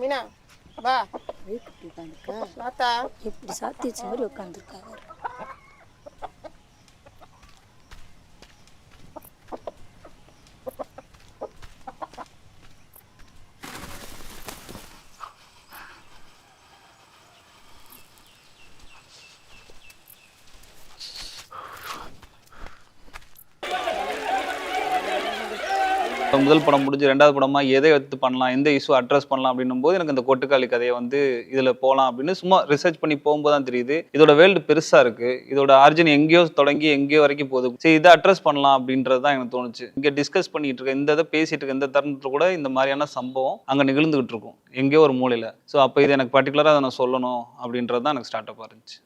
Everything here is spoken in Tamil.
மீனா வா. இப்படி உட்காந்துருக்கா, வாத்தா. இப்படி சாத்தி வச்ச மாதிரி உட்காந்துருக்கா. முதல் படம் முடிஞ்சு 2வது படமா எதை எடுத்து பண்ணலாம், எந்த இஷ்யூ அட்ரஸ் பண்ணலாம் அப்படின்னும் போது எனக்கு இந்த கொட்டுக்காளி கதையை வந்து இதுல போலாம் அப்படின்னு சும்மா ரிசர்ச் பண்ணி போகும்போது தான் தெரியுது இதோட வேர்ல்டு பெருசா இருக்கு, இதோட ஆரிஜின் எங்கேயோ தொடங்கி எங்கேயோ வரைக்கும் போகுது. சரி, இதை அட்ரஸ் பண்ணலாம் அப்படின்றது தான் எனக்கு தோணுச்சு. இங்க டிஸ்கஸ் பண்ணிட்டு இருக்க இந்த இதை பேசிட்டு இருக்க இந்த தருணத்துல கூட இந்த மாதிரியான சம்பவம் அங்க நிகழ்ந்துகிட்டு இருக்கும் எங்கேயோ ஒரு மூலையில. ஸோ அப்போ இது எனக்கு பர்டிகுலரா அதை நான் சொல்லணும் அப்படின்றது தான் எனக்கு ஸ்டார்ட் அப் இருந்துச்சு.